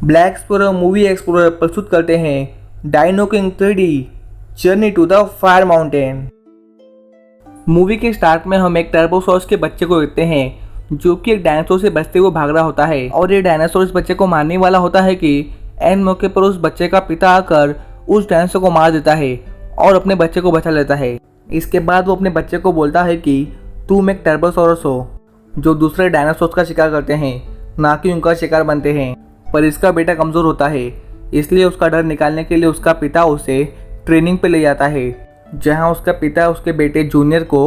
Black explorer movie explorer प्रस्तुत करते हैं dino king 3D journey to the fire mountain. Movie के start में हम एक टर्बोसॉर्स के बच्चे को देखते हैं जो कि एक डायनासोर से बचते हुए भाग रहा होता है और ये डायनासोर इस बच्चे को मारने वाला होता है कि एन मौके पर उस बच्चे का पिता आकर उस डायनासोर को मार देता है और अपने बच्चे को बचा लेता है। इसके बाद वो अपने बच्चे को बोलता है कि तुम एक टर्बोसॉरस हो जो दूसरे डायनासोर का शिकार करते हैं, ना कि उनका शिकार बनते हैं। पर इसका बेटा कमज़ोर होता है, इसलिए उसका डर निकालने के लिए उसका पिता उसे ट्रेनिंग पे ले जाता है जहां उसका पिता उसके बेटे जूनियर को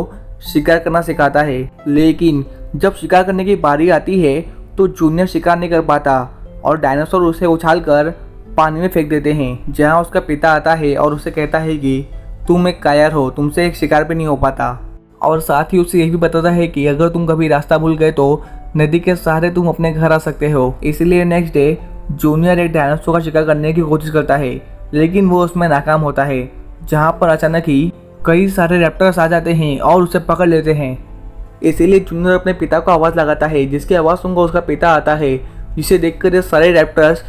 शिकार करना सिखाता है। लेकिन जब शिकार करने की बारी आती है तो जूनियर शिकार नहीं कर पाता और डायनासोर उसे उछालकर पानी में फेंक देते हैं, जहां उसका पिता आता है और उसे कहता है कि तुम एक कायर हो, तुमसे एक शिकार भी नहीं हो पाता। और साथ ही उसे यह भी बताता है कि अगर तुम कभी रास्ता भूल गए तो नदी के सहारे तुम अपने घर आ सकते हो। इसलिए नेक्स्ट डे जूनियर एक डायनासोर का शिकार करने की कोशिश करता है, लेकिन वो उसमें नाकाम होता है, जहाँ पर अचानक ही कई सारे रैप्टर्स आ जाते हैं और उसे पकड़ लेते हैं। इसीलिए जूनियर अपने पिता को आवाज़ लगाता है, जिसकी आवाज़ सुनकर उसका पिता आता है, जिसे देखकर ये सारे रैप्टर्स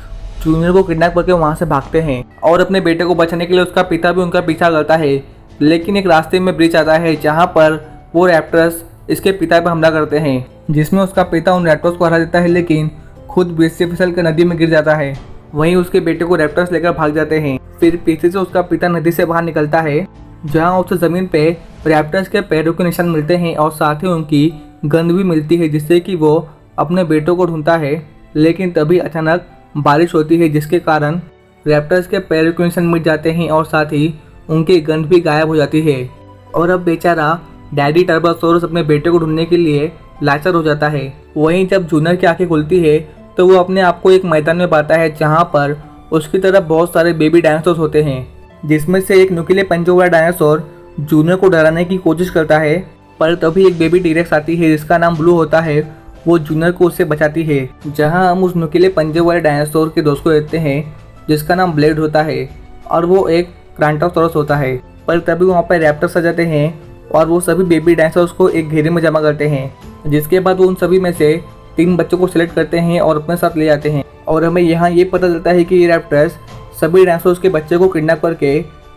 जूनियर को किडनैप करके वहाँ से भागते हैं और अपने बेटे को बचाने के लिए उसका पिता भी उनका पीछा करता है। लेकिन एक रास्ते में ब्रिज आता है जहाँ पर वो रैप्टर्स इसके पिता पर हमला करते हैं, जिसमें उसका पिता उन रैप्टर्स को हरा देता है, लेकिन खुद ब्रिज से फिसल कर नदी में गिर जाता है। वहीं उसके बेटे को रैप्टर्स लेकर भाग जाते हैं। फिर पीछे से उसका पिता नदी से बाहर निकलता है, जहां उसे ज़मीन पे रैप्टर्स के पैरों के निशान मिलते हैं और साथ ही उनकी गंध भी मिलती है, जिससे कि वो अपने बेटों को ढूंढता है। लेकिन तभी अचानक बारिश होती है, जिसके कारण रैप्टर्स के पैरों के निशान मिट जाते हैं और साथ ही उनकी गंध भी गायब हो जाती है। और अब बेचारा डैडी टर्बोसॉरस अपने बेटे को ढूंढने के लिए लाचार हो जाता है। वहीं जब जूनियर की आंखें खुलती है तो वो अपने आप को एक मैदान में पाता है, जहाँ पर उसकी तरफ बहुत सारे बेबी डायनासोर होते हैं, जिसमें से एक नुकीले पंजों वाला डायनासोर जूनियर को डराने की कोशिश करता है। पर तभी एक बेबी टीरेक्स आती है जिसका नाम ब्लू होता है, वो जूनियर को उससे बचाती है। जहाँ हम उस नुकीले पंजे वाले डायनासोर के दोस्त को देखते हैं जिसका नाम ब्लेड होता है और वो एक क्रांटोसॉरस होता है। पर तभी वहाँ पर रैप्टर्स आ जाते हैं और वो सभी बेबी डायनासोर्स को एक घेरे में जमा करते हैं, जिसके बाद वो उन सभी में से 3 बच्चों को सिलेक्ट करते हैं और अपने साथ ले जाते हैं। और हमें यहाँ ये पता चलता है कि ये रैप्टर्स सभी डायनासोर्स के बच्चे को किडनैप करके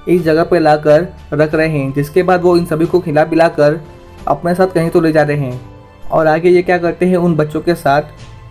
इस जगह पर लाकर रख रहे हैं, जिसके बाद वो इन सभी को खिला पिला कर अपने साथ कहीं तो ले जा रहे हैं। और आगे ये क्या करते हैं उन बच्चों के साथ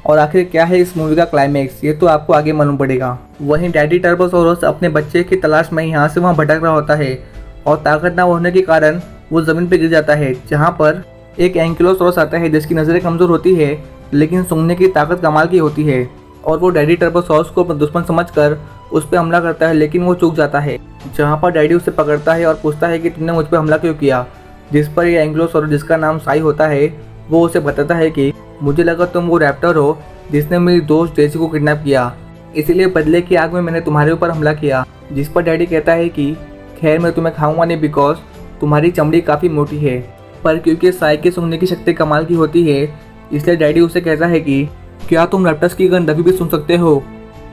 और आखिर क्या है इस मूवी का क्लाइमैक्स, ये तो आपको आगे मालूम पड़ेगा। वहीं डैडी टर्बोसॉरस अपने बच्चे की तलाश में यहाँ से वहाँ भटक रहा होता है और ताकत ना होने के कारण वो ज़मीन पर गिर जाता है, जहाँ पर एक एंकिलोसॉरस आता है जिसकी नज़रें कमज़ोर होती है लेकिन सूंघने की ताकत कमाल की होती है। और वो डैडी टर्बोसॉरस को अपना दुश्मन समझकर उस पर हमला करता है, लेकिन वो चूक जाता है, जहाँ पर डैडी उसे पकड़ता है और पूछता है कि तुमने मुझ पर हमला क्यों किया। जिस पर ये एंकिलोसॉरस जिसका नाम साई होता है वो उसे बताता है कि मुझे लगा तुम वो रैप्टर हो जिसने मेरी दोस्त डेजी को किडनैप किया, इसीलिए बदले की आग में मैंने तुम्हारे ऊपर हमला किया। जिस पर डैडी कहता है कि खैर मैं तुम्हें खाऊंगा नहीं बिकॉज तुम्हारी चमड़ी काफ़ी मोटी है। पर क्योंकि साई के सूंघने की शक्ति कमाल की होती है, इसलिए डैडी उसे कहता है कि क्या तुम रैप्टर्स की गंध अभी भी सुन सकते हो।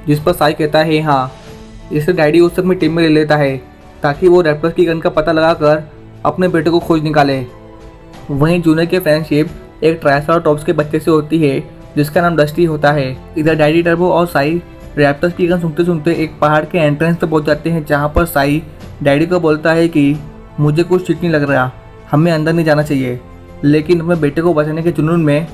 जिस पर साई कहता है हाँ। इसलिए डैडी उसे अपनी टीम में ले लेता है ताकि वो रैप्टर्स की गंध का पता लगाकर अपने बेटे को खोज निकाले। वहीं जूनियर की फ्रेंडशिप एक ट्राइसराटॉप्स के बच्चे से होती है जिसका नाम डस्टी होता है। इधर डैडी टर्बो और साई रैप्टर्स की गंध सुनते सुनते एक पहाड़ के एंट्रेंस पे पहुंच जाते हैं, जहाँ पर साई डैडी को बोलता है कि मुझे कुछ ठीक नहीं लग रहा, हमें अंदर नहीं जाना चाहिए। लेकिन अपने बेटे को बचाने के जुनून में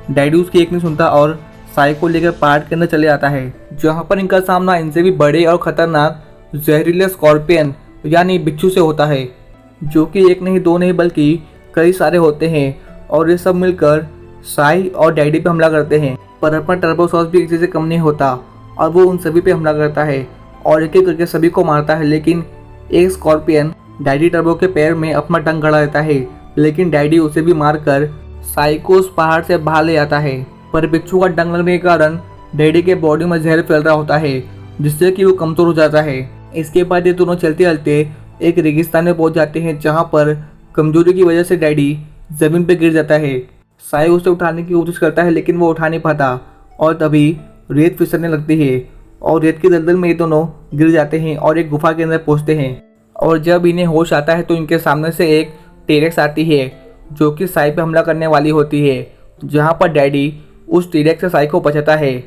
डैडी उसकी एक नहीं सुनता और साई को लेकर पहाड़ के अंदर चले जाता है, जहाँ पर इनका सामना इनसे भी बड़े और खतरनाक जहरीले स्कॉर्पियन यानी बिच्छू से होता है, जो कि एक नहीं दो नहीं बल्कि कई सारे होते हैं। और ये सब मिलकर साई और डैडी पे हमला करते हैं। पर अपना टर्बोसॉरस भी किसी से कम नहीं होता और वो उन सभी पे हमला करता है और एक एक करके सभी को मारता है। लेकिन एक स्कॉर्पियन डैडी टर्बो के पैर में अपना टंग गड़ा देता है, लेकिन डैडी उसे भी मारकर साई को उस पहाड़ से बाहर ले आता है। पर बिच्छू का डंग लगने के कारण डैडी के बॉडी में जहर फैल रहा होता है, जिससे कि वो कमज़ोर हो जाता है। इसके बाद ये दोनों चलते चलते एक रेगिस्तान में पहुंच जाते हैं, जहां पर कमजोरी की वजह से डैडी ज़मीन पर गिर जाता है। साई उसे उठाने की कोशिश करता है लेकिन वो उठा नहीं पाता और तभी रेत फिसलने लगती है और रेत की दलदल में ये दोनों गिर जाते हैं और एक गुफा के अंदर पहुँचते हैं। और जब इन्हें होश आता है तो इनके सामने से एक टीरेक्स आती है जो कि साई पे हमला करने वाली होती है, जहाँ पर डैडी उस टीरेक्स से साई को बचाता है।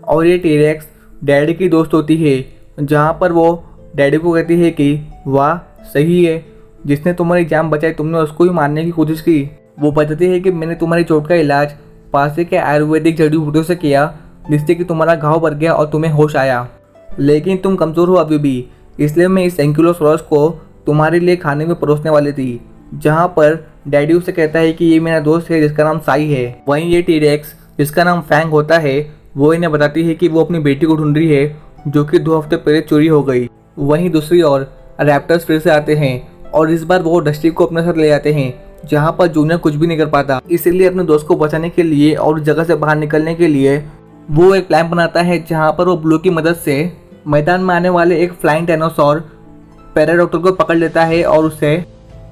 और ये टीरेक्स डैडी की दोस्त होती है, जहाँ पर वो डैडी को कहती है कि वाह सही है, जिसने तुम्हारी जान बचाई तुमने उसको ही मारने की कोशिश की। वो बताती है कि मैंने तुम्हारी चोट का इलाज पास के आयुर्वेदिक जड़ी बूटियों से किया, जिससे कि तुम्हारा घाव भर गया और तुम्हें होश आया, लेकिन तुम कमज़ोर हो अभी भी, इसलिए मैं इस एंकिलोसॉरस को तुम्हारे लिए खाने में परोसने वाली थी। जहाँ पर डैडी उसे कहता है कि ये मेरा दोस्त है जिसका नाम साई है। वहीं ये टीरेक्स जिसका नाम फैंग होता है वो इन्हें बताती है कि वो अपनी बेटी को ढूंढ रही है जो कि 2 हफ्ते पहले चोरी हो गई। वहीं दूसरी ओर रैप्टर्स फिर से आते हैं और इस बार वो डस्टी को अपने साथ ले जाते हैं, जहाँ पर जूनियर कुछ भी नहीं कर पाता। इसीलिए अपने दोस्त को बचाने के लिए और उस जगह से बाहर निकलने के लिए वो एक प्लान बनाता है, जहाँ पर वो ब्लू की मदद से मैदान में आने वाले एक फ्लाइंग डायनासोर पैराडॉक्टर को पकड़ लेता है और उसे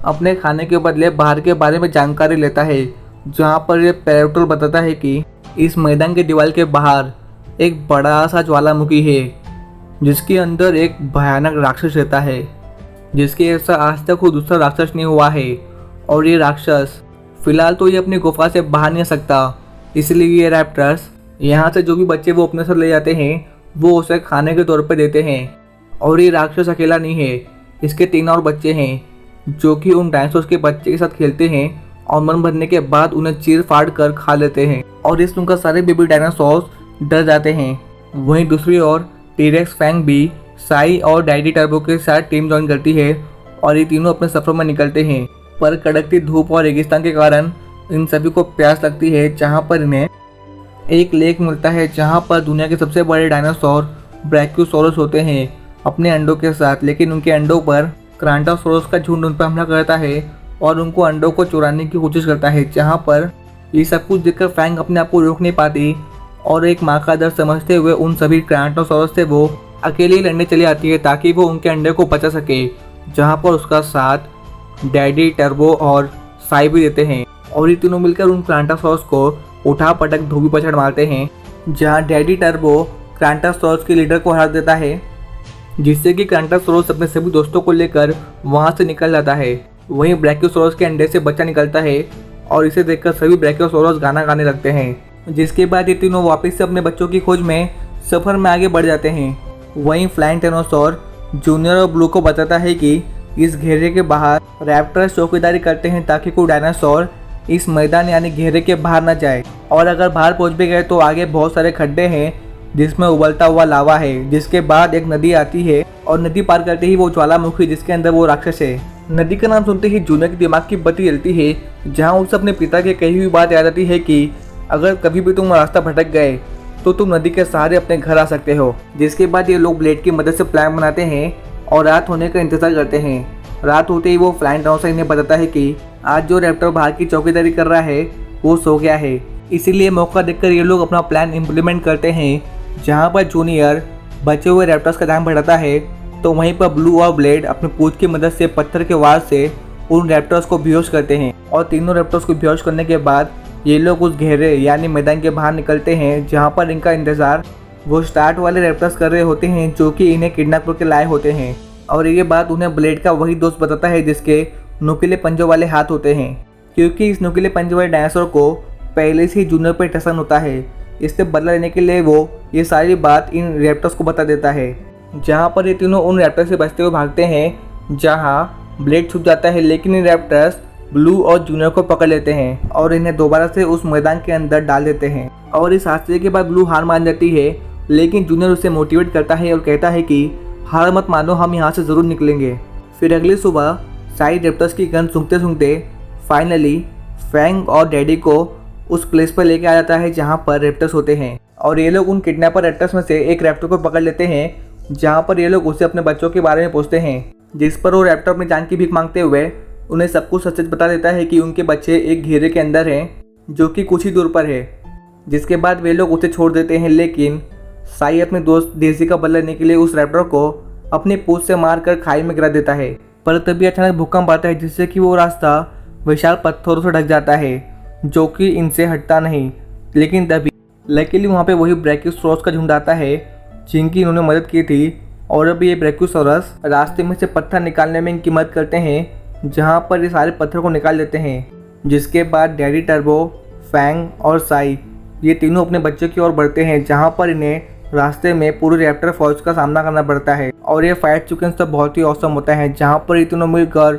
अपने खाने के बदले बाहर के बारे में जानकारी लेता है। जहाँ पर ये पैराडॉक्टर बताता है कि इस मैदान के दीवार के बाहर एक बड़ा सा ज्वालामुखी है, जिसके अंदर एक भयानक राक्षस रहता है, जिसके ऐसा आज तक कोई दूसरा राक्षस नहीं हुआ है। और ये राक्षस फिलहाल तो ये अपनी गुफा से बाहर नहीं आ सकता, इसलिए ये रैप्टर्स यहाँ से जो भी बच्चे वो अपने साथ ले जाते हैं वो उसे खाने के तौर पे देते हैं। और ये राक्षस अकेला नहीं है, इसके 3 और बच्चे हैं जो कि उन डायनासोर के बच्चे के साथ खेलते हैं और मन भरने के बाद उन्हें चीर फाड़ कर खा लेते हैं और इस उनका सारे बेबी डायनासोर डर जाते हैं। वहीं दूसरी ओर टीरेक्स फैंग भी साई और डैडी टर्बो के साथ टीम ज्वाइन करती है और ये तीनों अपने सफर में निकलते हैं। पर कड़कती धूप और रेगिस्तान के कारण इन सभी को प्यास लगती है, जहाँ पर इन्हें एक लेक मिलता है जहाँ पर दुनिया के सबसे बड़े डायनासोर ब्रैकियोसॉरस होते हैं अपने अंडों के साथ। लेकिन उनके अंडों पर क्रांटासोरस का झुंड उन पर हमला करता है और उनको अंडों को चुराने की कोशिश करता है। जहाँ पर ये सब कुछ देखकर फैंग अपने आप को रोक नहीं पाती और एक माँ का दर्द समझते हुए उन सभी क्रांटासोरस से वो अकेले ही लड़ने चली आती है ताकि वो उनके अंडे को बचा सके। जहाँ पर उसका साथ डैडी टर्बो और साई भी देते हैं और ये तीनों मिलकर उन क्रांटासोरस को उठा पटक धोबी पछाड़ मारते हैं। जहाँ डैडी टर्बो क्रांटासोरस के लीडर को हरा देता है, जिससे कि क्रांटासोरस अपने सभी दोस्तों को लेकर वहां से निकल जाता है। वहीं ब्रैकियोसॉरस के अंडे से बच्चा निकलता है और इसे देखकर सभी ब्रैकियोसॉरस गाना गाने लगते हैं, जिसके बाद ये तीनों वापस से अपने बच्चों की खोज में सफर में आगे बढ़ जाते हैं। वहीं फ्लाइंग डायनासोर जूनियर और ब्लू को बताता है कि इस घेरे के बाहर रैप्टर्स चौकीदारी करते हैं ताकि कोई डायनासोर इस मैदान यानी घेरे के बाहर न जाए, और अगर बाहर पहुंच भी गए तो आगे बहुत सारे खड्डे हैं जिसमें उबलता हुआ लावा है। जिसके बाद एक नदी आती है और नदी पार करते ही वो ज्वालामुखी जिसके अंदर वो राक्षस है। नदी का नाम सुनते ही जूनियर के दिमाग की बत्ती जलती है, जहाँ उसे अपने पिता के कही हुई बात याद आती है कि अगर कभी भी तुम रास्ता भटक गए तो तुम नदी के सहारे अपने घर आ सकते हो। जिसके बाद ये लोग ब्लेड की मदद से प्लान बनाते हैं और रात होने का इंतजार करते हैं। रात होते ही वो फ्लाइंग डायनासोर इन्हें बताता है कि आज जो रैप्टर बाहर की चौकीदारी कर रहा है वो सो गया है। इसीलिए मौका देखकर ये लोग अपना प्लान इम्प्लीमेंट करते हैं। जहाँ पर जूनियर बचे हुए रैप्टर्स का ध्यान भटकता है तो वहीं पर ब्लू और ब्लेड अपने पूंछ की मदद से पत्थर के वार से उन रैप्टर्स को बेहोश करते हैं और तीनों रैप्टर्स को बेहोश करने के बाद ये लोग उस घेरे यानी मैदान के बाहर निकलते हैं, जहाँ पर इनका इंतजार वो स्टार्ट वाले रैप्टर्स कर रहे होते हैं जो कि इन्हें किडनैप करके लाए होते हैं। और ये बात उन्हें ब्लेड का वही दोस्त बताता है जिसके नुकीले पंजों वाले हाथ होते हैं, क्योंकि इस नुकीले पंजों वाले डायनासोर को पहले से ही जूनियर पर टसन होता है। इससे बदला लेने के लिए वो ये सारी बात इन रैप्टर्स को बता देता है। जहाँ पर ये तीनों उन रैप्टर्स से बचते हुए भागते हैं, जहाँ ब्लेड छुप जाता है, लेकिन इन रैप्टर्स ब्लू और जूनियर को पकड़ लेते हैं और इन्हें दोबारा से उस मैदान के अंदर डाल देते हैं। और इस हादसे के बाद ब्लू हार मान जाती है, लेकिन जूनियर उसे मोटिवेट करता है और कहता है कि हार मत मानो, हम यहाँ से ज़रूर निकलेंगे। फिर अगली सुबह साई रैप्टर्स की गन सूंघते सूंघते फाइनली फैंग और डैडी को उस प्लेस पर लेके आ जाता है जहाँ पर रैप्टर्स होते हैं। और ये लोग उन किडनैपर रैप्टर्स में से एक रैप्टर को पकड़ लेते हैं, जहाँ पर ये लोग उसे अपने बच्चों के बारे में पूछते हैं, जिस पर वो रैप्टर अपनी जान की भीख मांगते हुए उन्हें सब कुछ सच बता देता है कि उनके बच्चे एक घेरे के अंदर हैं जो कि कुछ ही दूर पर है। जिसके बाद वे लोग उसे छोड़ देते हैं, लेकिन साई अपने दोस्त डेजी का बदला लेने के लिए उस रैप्टर को अपनी पूंछ से मारकर खाई में गिरा देता है। पर तभी अचानक भूकंप आता है, जिससे कि वो रास्ता विशाल पत्थरों से ढक जाता है जो कि इनसे हटता नहीं। लेकिन तभी लकीली वहाँ पे वही ब्रैकियोसॉरस का झुंड आता है जिनकी इन्होंने मदद की थी, और अब ये ब्रैकियोसॉरस रास्ते में से पत्थर निकालने में इनकी मदद करते हैं, जहाँ पर ये सारे पत्थर को निकाल लेते हैं। जिसके बाद डैडी टर्बो, फैंग और साई ये तीनों अपने बच्चों की ओर बढ़ते हैं, जहाँ पर इन्हें रास्ते में पूरी रैप्टर फौज का सामना करना पड़ता है और ये फाइट सीक्वेंस तो बहुत ही औसम होता है, जहाँ पर ये तीनों मिलकर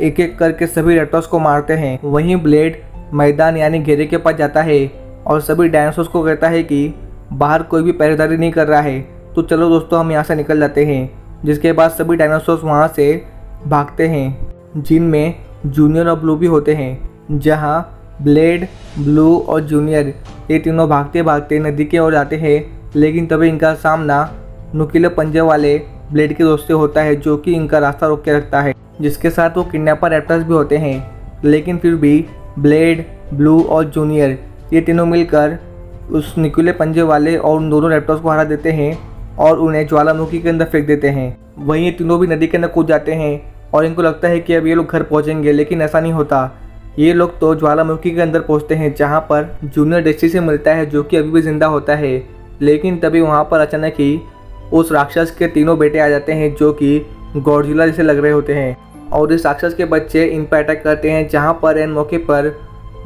एक एक करके सभी रैप्टर्स को मारते हैं। वहीं ब्लेड मैदान यानी घेरे के पास जाता है और सभी डायनासोर्स को कहता है कि बाहर कोई भी पहरेदारी नहीं कर रहा है, तो चलो दोस्तों हम यहाँ से निकल जाते हैं। जिसके बाद सभी डायनासोर्स वहाँ से भागते हैं, जिनमें जूनियर और ब्लू भी होते हैं। जहाँ ब्लेड, ब्लू और जूनियर ये तीनों भागते भागते नदी की ओर जाते हैं, लेकिन तभी इनका सामना नुकीले पंजे वाले ब्लेड के दोस्त से होता है, जो कि इनका रास्ता रोक के रखता है, जिसके साथ वो किडनैपर रैप्टर्स भी होते हैं। लेकिन फिर भी ब्लेड, ब्लू और जूनियर ये तीनों मिलकर उस नुकीले पंजे वाले और उन दोनों रैप्टर्स को हरा देते हैं और उन्हें ज्वालामुखी के अंदर फेंक देते हैं। वहीं ये तीनों भी नदी के अंदर कूद जाते हैं और इनको लगता है कि अब ये लोग घर पहुंचेंगे, लेकिन ऐसा नहीं होता। ये लोग तो ज्वालामुखी के अंदर पहुंचते हैं, जहां पर जूनियर डस्टी से मिलता है, जो कि अभी भी जिंदा होता है। लेकिन तभी वहां पर अचानक ही उस राक्षस के तीनों बेटे आ जाते हैं, जो कि गॉडजिला जैसे लग रहे होते हैं, और इस राक्षस के बच्चे इन पर अटैक करते हैं। जहां पर इन मौके पर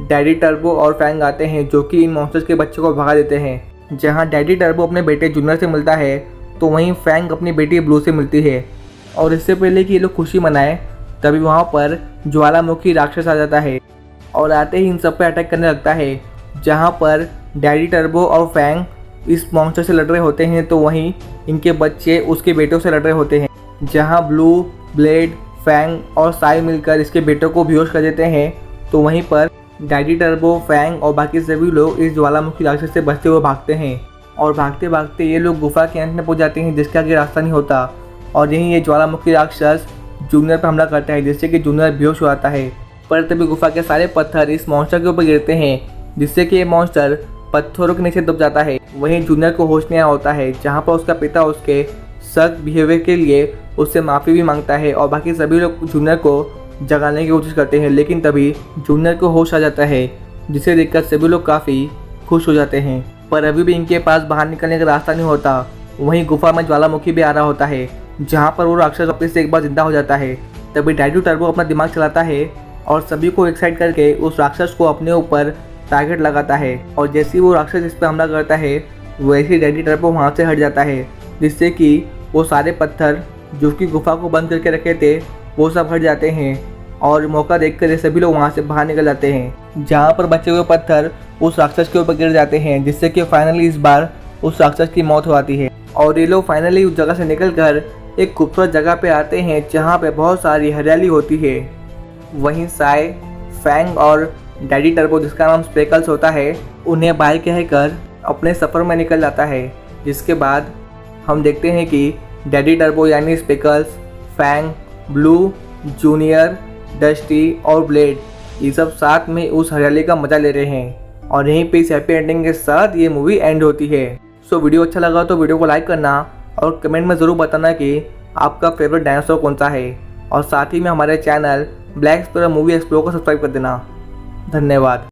डैडी टर्बो और फैंग आते हैं, जो कि इन मॉन्स्टर्स के बच्चे को भगा देते हैं। जहां डैडी टर्बो अपने बेटे जूनियर से मिलता है, तो वहीं फैंग अपनी बेटी ब्लू से मिलती है। और इससे पहले कि ये लोग खुशी मनाएं, तभी वहाँ पर ज्वालामुखी राक्षस आ जाता है और आते ही इन सब पे अटैक करने लगता है। जहाँ पर डैडी टर्बो और फैंग इस मॉन्स्टर से लड़ रहे होते हैं, तो वहीं इनके बच्चे उसके बेटों से लड़ रहे होते हैं। जहाँ ब्लू, ब्लेड, फैंग और साई मिलकर इसके बेटों को बेहोश कर देते हैं, तो वहीं पर डैडी टर्बो, फैंग और बाकी सभी लोग इस ज्वालामुखी राक्षस से बचते हुए भागते हैं। और भागते भागते ये लोग गुफा के अंत में पहुंच जाते हैं, जिसका आगे रास्ता नहीं होता। और यहीं ये ज्वालामुखी राक्षस जूनियर पर हमला करता है, जिससे कि जूनियर बेहोश हो जाता है। पर तभी गुफा के सारे पत्थर इस मॉन्स्टर के ऊपर गिरते हैं, जिससे कि ये मॉन्स्टर पत्थरों के नीचे दब जाता है। वहीं जूनियर को होश नहीं आया होता है, जहाँ पर उसका पिता उसके सख्त बिहेवियर के लिए उससे माफ़ी भी मांगता है और बाकी सभी लोग जूनियर को जगाने की कोशिश करते हैं। लेकिन तभी जूनियर को होश आ जाता है, जिसे देखकर सभी लोग काफ़ी खुश हो जाते हैं। पर अभी भी इनके पास बाहर निकलने का रास्ता नहीं होता। वहीं गुफा में ज्वालामुखी भी आ रहा होता है, जहाँ पर वो राक्षस वापस से एक बार जिंदा हो जाता है। तभी डैडी टर्बो अपना दिमाग चलाता है और सभी को एक्साइट करके उस राक्षस को अपने ऊपर टारगेट लगाता है। और जैसे ही वो राक्षस इस पर हमला करता है, वैसे ही डैडी टर्बो वहाँ से हट जाता है, जिससे कि वो सारे पत्थर जो कि गुफा को बंद करके रखे थे वो सब हट जाते हैं। और मौका देखकर सभी लोग वहाँ से बाहर निकल जाते हैं, जहाँ पर बचे हुए पत्थर उस राक्षस के ऊपर गिर जाते हैं, जिससे कि फाइनली इस बार उस राक्षस की मौत हो जाती है। और ये लोग फाइनली उस जगह से निकलकर एक खूबसूरत जगह पे आते हैं, जहाँ पे बहुत सारी हरियाली होती है। वहीं साई, फैंग और डैडी टर्बो, जिसका नाम स्पेकल्स होता है, उन्हें बाय कहकर अपने सफ़र में निकल जाता है। जिसके बाद हम देखते हैं कि डैडी टर्बो यानी Speckles, Fang, Blue, Junior, Dusty और ब्लेड ये सब साथ में उस हरियाली का मजा ले रहे हैं। और यहीं पे इस हैप्पी एंडिंग के साथ ये मूवी एंड होती है। सो वीडियो अच्छा लगा तो वीडियो को लाइक करना और कमेंट में ज़रूर बताना कि आपका फेवरेट डायनासोर कौन सा है। और साथ ही में हमारे channel black explorer movie explore को सब्सक्राइब कर देना। धन्यवाद।